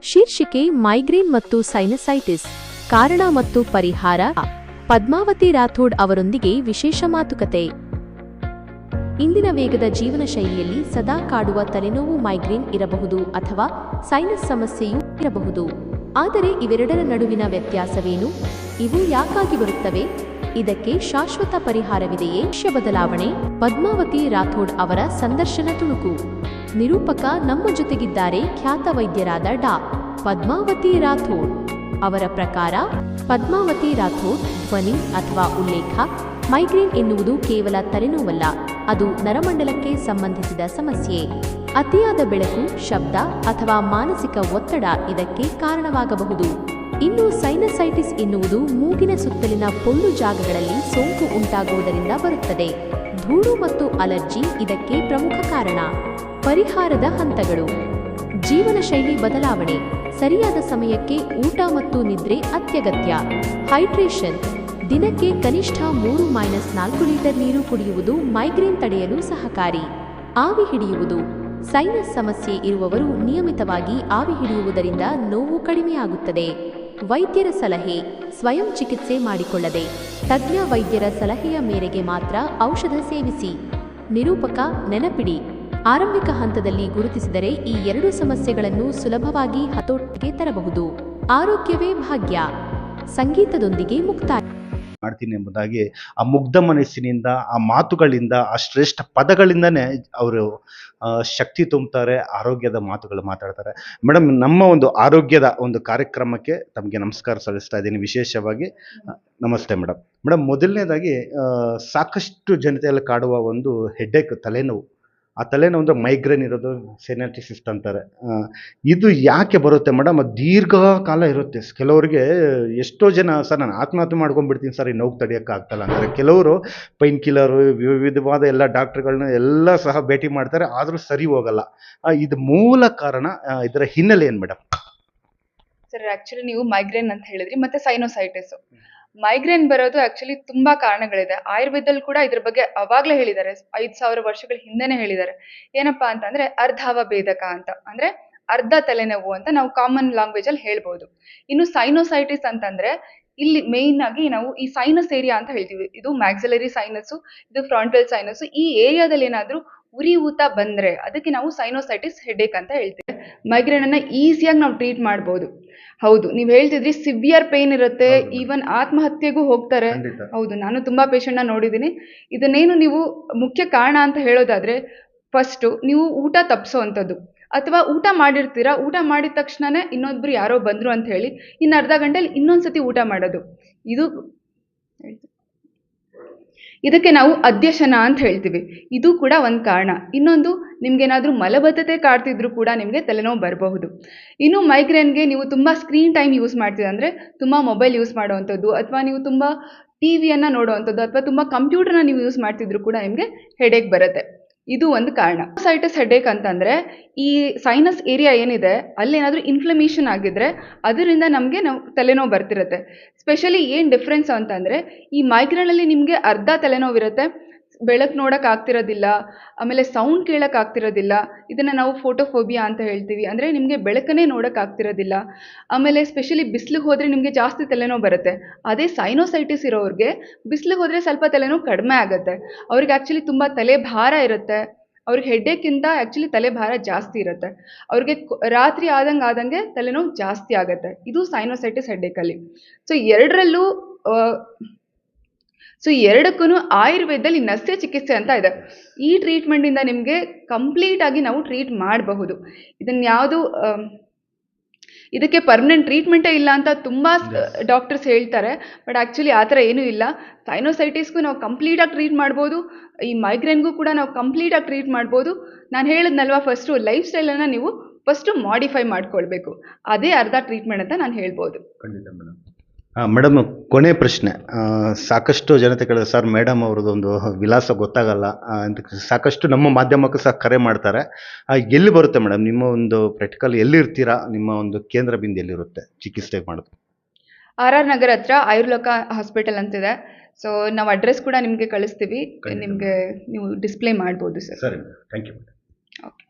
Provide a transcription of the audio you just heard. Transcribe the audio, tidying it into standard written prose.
ಶೀರ್ಷಿಕೆ ಮೈಗ್ರೇನ್ ಮತ್ತು ಸೈನಸೈಟಿಸ್ ಕಾರಣ ಮತ್ತು ಪರಿಹಾರ. ಪದ್ಮಾವತಿ ರಾಥೋಡ್ ಅವರೊಂದಿಗೆ ವಿಶೇಷ ಮಾತುಕತೆ. ಇಂದಿನ ವೇಗದ ಜೀವನ ಶೈಲಿಯಲ್ಲಿ ಸದಾ ಕಾಡುವ ತಲೆನೋವು ಮೈಗ್ರೇನ್ ಇರಬಹುದು ಅಥವಾ ಸೈನಸ್ ಸಮಸ್ಯೆಯೂ ಇರಬಹುದು. ಆದರೆ ಇವೆರಡರ ನಡುವಿನ ವ್ಯತ್ಯಾಸವೇನು? ಇವು ಯಾಕಾಗಿ ಬರುತ್ತವೆ? ಇದಕ್ಕೆ ಶಾಶ್ವತ ಪರಿಹಾರವಿದೆಯೇ? ಬದಲಾವಣೆ. ಪದ್ಮಾವತಿ ರಾಥೋಡ್ ಅವರ ಸಂದರ್ಶನ ತುಣುಕು. ನಿರೂಪಕ ನಮ್ಮ ಜೊತೆಗಿದ್ದಾರೆ ಖ್ಯಾತ ವೈದ್ಯರಾದ ಡಾ. ಪದ್ಮಾವತಿ ರಾಥೋಡ್. ಅವರ ಪ್ರಕಾರ ಪದ್ಮಾವತಿ ರಾಥೋಡ್ ಧ್ವನಿ ಅಥವಾ ಉಲ್ಲೇಖ. ಮೈಗ್ರೇನ್ ಎನ್ನುವುದು ಕೇವಲ ತಲೆನೋವಲ್ಲ, ಅದು ನರಮಂಡಲಕ್ಕೆ ಸಂಬಂಧಿಸಿದ ಸಮಸ್ಯೆ. ಅತಿಯಾದ ಬೆಳಕು, ಶಬ್ದ ಅಥವಾ ಮಾನಸಿಕ ಒತ್ತಡ ಇದಕ್ಕೆ ಕಾರಣವಾಗಬಹುದು. ಇನ್ನು ಸೈನಸೈಟಿಸ್ ಎನ್ನುವುದು ಮೂಗಿನ ಸುತ್ತಲಿನ ಪೊಳ್ಳು ಜಾಗಗಳಲ್ಲಿ ಸೋಂಕು ಉಂಟಾಗುವುದರಿಂದ ಬರುತ್ತದೆ. ಧೂಳು ಮತ್ತು ಅಲರ್ಜಿ ಇದಕ್ಕೆ ಪ್ರಮುಖ ಕಾರಣ. ಪರಿಹಾರದ ಹಂತಗಳು. ಜೀವನ ಶೈಲಿ ಬದಲಾವಣೆ. ಸರಿಯಾದ ಸಮಯಕ್ಕೆ ಊಟ ಮತ್ತು ನಿದ್ರೆ ಅತ್ಯಗತ್ಯ. ಹೈಡ್ರೇಷನ್. ದಿನಕ್ಕೆ ಕನಿಷ್ಠ 3-4 ಲೀಟರ್ ನೀರು ಕುಡಿಯುವುದು ಮೈಗ್ರೇನ್ ತಡೆಯಲು ಸಹಕಾರಿ. ಆವಿ ಹಿಡಿಯುವುದು. ಸೈನಸ್ ಸಮಸ್ಯೆ ಇರುವವರು ನಿಯಮಿತವಾಗಿ ಆವಿ ಹಿಡಿಯುವುದರಿಂದ ನೋವು ಕಡಿಮೆಯಾಗುತ್ತದೆ. ವೈದ್ಯರ ಸಲಹೆ. ಸ್ವಯಂ ಚಿಕಿತ್ಸೆ ಮಾಡಿಕೊಳ್ಳದೆ ತಜ್ಞ ವೈದ್ಯರ ಸಲಹೆಯ ಮೇರೆಗೆ ಮಾತ್ರ ಔಷಧ ಸೇವಿಸಿ. ನಿರೂಪಕ. ನೆನಪಿಡಿ, ಆರಂಭಿಕ ಹಂತದಲ್ಲಿ ಗುರುತಿಸಿದರೆ ಈ ಎರಡು ಸಮಸ್ಯೆಗಳನ್ನು ಸುಲಭವಾಗಿ ಹತೋಟಿಗೆ ತರಬಹುದು. ಆರೋಗ್ಯವೇ ಭಾಗ್ಯ. ಸಂಗೀತದೊಂದಿಗೆ ಮುಕ್ತಾಯ ಮಾಡ್ತೀನಿ ಎಂಬುದಾಗಿ ಆ ಮುಗ್ಧ ಮನಸ್ಸಿನಿಂದ, ಆ ಮಾತುಗಳಿಂದ, ಆ ಶ್ರೇಷ್ಠ ಪದಗಳಿಂದನೇ ಅವರು ಶಕ್ತಿ ತುಂಬುತ್ತಾರೆ, ಆರೋಗ್ಯದ ಮಾತುಗಳು ಮಾತಾಡ್ತಾರೆ. ಮೇಡಮ್, ನಮ್ಮ ಒಂದು ಆರೋಗ್ಯದ ಒಂದು ಕಾರ್ಯಕ್ರಮಕ್ಕೆ ತಮಗೆ ನಮಸ್ಕಾರ ಸಲ್ಲಿಸ್ತಾ ಇದ್ದೀನಿ. ವಿಶೇಷವಾಗಿ ನಮಸ್ತೆ ಮೇಡಮ್. ಮೇಡಮ್, ಮೊದಲನೇದಾಗಿ ಸಾಕಷ್ಟು ಜನತೆಯಲ್ಲಿ ಕಾಡುವ ಒಂದು ಹೆಡ್ಏಕ್, ತಲೆನೋವು. ಆ ತಲೆನೋವು ಅಂದರೆ ಮೈಗ್ರೇನ್ ಇರೋದು, ಸೈನಸೈಟಿಸ್ ಅಂತಾರೆ. ಇದು ಯಾಕೆ ಬರುತ್ತೆ ಮೇಡಮ್? ದೀರ್ಘಕಾಲ ಇರುತ್ತೆ. ಕೆಲವರಿಗೆ ಎಷ್ಟೋ ಜನ ಸರ್ ನಾನು ಆತ್ಮಹತ್ಯೆ ಮಾಡ್ಕೊಂಡ್ಬಿಡ್ತೀನಿ ಸರ್, ಈ ನೋವು ತಡೆಯೋಕ್ಕಾಗ್ತಲ್ಲ ಅಂತಾರೆ. ಕೆಲವರು ಪೈನ್ ಕಿಲ್ಲರು, ವಿವಿಧವಾದ ಎಲ್ಲ ಡಾಕ್ಟ್ರುಗಳನ್ನ ಎಲ್ಲ ಸಹ ಭೇಟಿ ಮಾಡ್ತಾರೆ, ಆದರೂ ಸರಿ ಹೋಗಲ್ಲ. ಇದು ಮೂಲ ಕಾರಣ, ಇದರ ಹಿನ್ನೆಲೆ ಏನು ಮೇಡಮ್? ಸರ್, ಆಕ್ಚುಲಿ ನೀವು ಮೈಗ್ರೇನ್ ಅಂತ ಹೇಳಿದ್ರಿ, ಮತ್ತೆ ಸೈನೋಸೈಟಿಸ್. ಮೈಗ್ರೇನ್ ಬರೋದು ಆಕ್ಚುಲಿ ತುಂಬಾ ಕಾರಣಗಳಿದೆ. ಆಯುರ್ವೇದದಲ್ಲಿ ಕೂಡ ಇದ್ರ ಬಗ್ಗೆ ಅವಾಗ್ಲೇ ಹೇಳಿದ್ದಾರೆ, 5000 ವರ್ಷಗಳ ಹಿಂದೆನೆ ಹೇಳಿದ್ದಾರೆ. ಏನಪ್ಪಾ ಅಂತಂದ್ರೆ ಅರ್ಧಾವಭೇದಕ ಅಂತ, ಅಂದ್ರೆ ಅರ್ಧ ತಲೆನೋವು ಅಂತ ನಾವು ಕಾಮನ್ ಲ್ಯಾಂಗ್ವೇಜ್ ಅಲ್ಲಿ ಹೇಳ್ಬೋದು. ಇನ್ನು ಸೈನೋಸೈಟಿಸ್ ಅಂತಂದ್ರೆ ಇಲ್ಲಿ ಮೇನ್ ಆಗಿ ನಾವು ಈ ಸೈನಸ್ ಏರಿಯಾ ಅಂತ ಹೇಳ್ತೀವಿ. ಇದು ಮ್ಯಾಕ್ಸಿಲರಿ ಸೈನಸ್, ಇದು ಫ್ರಾಂಟಲ್ ಸೈನಸ್. ಈ ಏರಿಯಾದಲ್ಲಿ ಏನಾದ್ರೂ ಉರಿ ಊತ ಬಂದ್ರೆ ಅದಕ್ಕೆ ನಾವು ಸೈನೋಸೈಟಿಸ್ ಹೆಡ್ಏಕ್ ಅಂತ ಹೇಳ್ತೇವೆ. ಮೈಗ್ರೇನ್ ಅನ್ನ ಈಸಿಯಾಗಿ ನಾವು ಟ್ರೀಟ್ ಮಾಡ್ಬೋದು. ಹೌದು, ನೀವ್ ಹೇಳ್ತಿದ್ರಿ ಸಿವಿಯರ್ ಪೇನ್ ಇರುತ್ತೆ, ಈವನ್ ಆತ್ಮಹತ್ಯೆಗೂ ಹೋಗ್ತಾರೆ. ಹೌದು, ನಾನು ತುಂಬಾ ಪೇಷಂಟ್ ನ ನೋಡಿದ್ದೀನಿ. ಇದನ್ನೇನು ನೀವು ಮುಖ್ಯ ಕಾರಣ ಅಂತ ಹೇಳೋದಾದ್ರೆ, ಫಸ್ಟ್ ನೀವು ಊಟ ತಪ್ಪಿಸೋವಂಥದ್ದು, ಅಥವಾ ಊಟ ಮಾಡಿರ್ತೀರಾ, ಊಟ ಮಾಡಿದ ತಕ್ಷಣನೇ ಇನ್ನೊಬ್ರು ಯಾರೋ ಬಂದ್ರು ಅಂತ ಹೇಳಿ ಇನ್ನು ಅರ್ಧ ಗಂಟೆಲಿ ಇನ್ನೊಂದ್ಸತಿ ಊಟ ಮಾಡೋದು, ಇದಕ್ಕೆ ನಾವು ಅಧ್ಯಶನ ಅಂತ ಹೇಳ್ತೀವಿ. ಇದು ಕೂಡ ಒಂದು ಕಾರಣ. ಇನ್ನೊಂದು, ನಿಮ್ಗೇನಾದ್ರೂ ಮಲಬದ್ಧತೆ ಕಾಡ್ತಿದ್ರು ಕೂಡ ನಿಮಗೆ ತಲೆನೋವು ಬರಬಹುದು. ಇನ್ನು ಮೈಗ್ರೇನ್ಗೆ ನೀವು ತುಂಬಾ ಸ್ಕ್ರೀನ್ ಟೈಮ್ ಯೂಸ್ ಮಾಡ್ತೀವಿ, ಅಂದ್ರೆ ತುಂಬಾ ಮೊಬೈಲ್ ಯೂಸ್ ಮಾಡುವಂಥದ್ದು, ಅಥವಾ ನೀವು ತುಂಬಾ ಟಿವಿಯನ್ನ ನೋಡುವಂಥದ್ದು, ಅಥವಾ ತುಂಬಾ ಕಂಪ್ಯೂಟರ್ನ ನೀವು ಯೂಸ್ ಮಾಡ್ತಿದ್ರು ಕೂಡ ನಿಮಗೆ ಹೆಡ್ಏಕ್ ಬರುತ್ತೆ. ಇದು ಒಂದು ಕಾರಣ. ಸೈನಸೈಟಿಸ್ ಹೆಡ್ಏಕ್ ಅಂತಂದ್ರೆ ಈ ಸೈನಸ್ ಏರಿಯಾ ಏನಿದೆ ಅಲ್ಲೇನಾದ್ರೂ ಇನ್ಫ್ಲಮೇಷನ್ ಆಗಿದ್ರೆ ಅದರಿಂದ ನಮಗೆ ತಲೆನೋವು ಬರ್ತಿರುತ್ತೆ. ಸ್ಪೆಷಲಿ ಏನು ಡಿಫ್ರೆನ್ಸ್ ಅಂತಂದ್ರೆ, ಈ ಮೈಗ್ರೇನ್ ಅಲ್ಲಿ ನಿಮಗೆ ಅರ್ಧ ತಲೆನೋವು ಇರುತ್ತೆ, ಬೆಳಕು ನೋಡಕ್ ಆಗ್ತಿರೋದಿಲ್ಲ, ಆಮೇಲೆ ಸೌಂಡ್ ಕೇಳಕ್ ಆಗ್ತಿರೋದಿಲ್ಲ. ಇದನ್ನ ನಾವು ಫೋಟೋಫೋಬಿಯಾ ಅಂತ ಹೇಳ್ತೀವಿ, ಅಂದ್ರೆ ನಿಮಗೆ ಬೆಳಕನ್ನೇ ನೋಡಕ್ ಆಗ್ತಿರೋದಿಲ್ಲ. ಆಮೇಲೆ ಸ್ಪೆಷಲಿ ಬಿಸಿಲಿಗೆ ಹೋದ್ರೆ ನಿಮಗೆ ಜಾಸ್ತಿ ತಲೆನೋವು ಬರುತ್ತೆ. ಅದೇ ಸೈನೋಸೈಟಿಸ್ ಇರೋರಿಗೆ ಬಿಸಿಲಿಗೆ ಹೋದ್ರೆ ಸ್ವಲ್ಪ ತಲೆನೋವು ಕಡಿಮೆ ಆಗುತ್ತೆ. ಅವ್ರಿಗೆ ಆಕ್ಚುಲಿ ತುಂಬಾ ತಲೆ ಭಾರ ಇರುತ್ತೆ. ಅವ್ರಿಗೆ ಹೆಡ್ಏಕ್ಕಿಂತ ಆಕ್ಚುಲಿ ತಲೆ ಭಾರ ಜಾಸ್ತಿ ಇರುತ್ತೆ. ಅವ್ರಿಗೆ ರಾತ್ರಿ ಆದಂಗೆ ತಲೆನೋವು ಜಾಸ್ತಿ ಆಗುತ್ತೆ. ಇದು ಸೈನೋಸೈಟಿಸ್ ಹೆಡ್ಏಕ್ ಅಲ್ಲಿ. ಸೊ ಎರಡಕ್ಕೂ ಆಯುರ್ವೇದದಲ್ಲಿ ನಸ್ಯ ಚಿಕಿತ್ಸೆ ಅಂತ ಇದೆ. ಈ ಟ್ರೀಟ್ಮೆಂಟ್ ಇಂದ ನಿಮಗೆ ಕಂಪ್ಲೀಟ್ ಆಗಿ ನಾವು ಟ್ರೀಟ್ ಮಾಡಬಹುದು. ಇದಕ್ಕೆ ಪರ್ಮನೆಂಟ್ ಟ್ರೀಟ್ಮೆಂಟೇ ಇಲ್ಲ ಅಂತ ತುಂಬಾ ಡಾಕ್ಟರ್ಸ್ ಹೇಳ್ತಾರೆ. ಬಟ್ ಆಕ್ಚುಲಿ ಆ ಥರ ಏನೂ ಇಲ್ಲ. ಸೈನೋಸೈಟಿಸ್ಗೂ ನಾವು ಕಂಪ್ಲೀಟ್ ಆಗಿ ಟ್ರೀಟ್ ಮಾಡ್ಬೋದು, ಈ ಮೈಗ್ರೇನ್ಗೂ ಕೂಡ ನಾವು ಕಂಪ್ಲೀಟ್ ಆಗಿ ಟ್ರೀಟ್ ಮಾಡ್ಬೋದು. ನಾನು ಹೇಳಿದ್ನಲ್ವಾ, ಫಸ್ಟು ಲೈಫ್ ಸ್ಟೈಲನ್ನು ನೀವು ಫಸ್ಟು ಮಾಡಿಫೈ ಮಾಡ್ಕೊಳ್ಬೇಕು, ಅದೇ ಅರ್ಧ ಟ್ರೀಟ್ಮೆಂಟ್ ಅಂತ ನಾನು ಹೇಳ್ಬೋದು. ಖಂಡಿತ ಮೇಡಮ್. ಮೇಡಮ್, ಕೊನೆ ಪ್ರಶ್ನೆ. ಸಾಕಷ್ಟು ಜನತೆ ಕೇಳಿದ್ರೆ ಸರ್ ಮೇಡಮ್ ಅವ್ರದ್ದೊಂದು ವಿಳಾಸ ಗೊತ್ತಾಗಲ್ಲ ಅಂತ ಸಾಕಷ್ಟು ನಮ್ಮ ಮಾಧ್ಯಮಕ್ಕೂ ಸಹ ಕರೆ ಮಾಡ್ತಾರೆ. ಎಲ್ಲಿ ಬರುತ್ತೆ ಮೇಡಮ್ ನಿಮ್ಮ ಒಂದು ಪ್ರಾಕ್ಟಿಕಲ್? ಎಲ್ಲಿರ್ತೀರಾ? ನಿಮ್ಮ ಒಂದು ಕೇಂದ್ರ ಬಿಂದು ಎಲ್ಲಿರುತ್ತೆ ಚಿಕಿತ್ಸೆ ಮಾಡೋದು? RR ನಗರ್ ಹತ್ರ ಆಯುರ್ಲೋಕ ಹಾಸ್ಪಿಟಲ್ ಅಂತಿದೆ. ಸೊ ನಾವು ಅಡ್ರೆಸ್ ಕೂಡ ನಿಮಗೆ ಕಳಿಸ್ತೀವಿ, ನಿಮಗೆ ನೀವು ಡಿಸ್ಪ್ಲೇ ಮಾಡ್ಬೋದು ಸರ್. ಸರಿ, ಥ್ಯಾಂಕ್ ಯು. ಓಕೆ.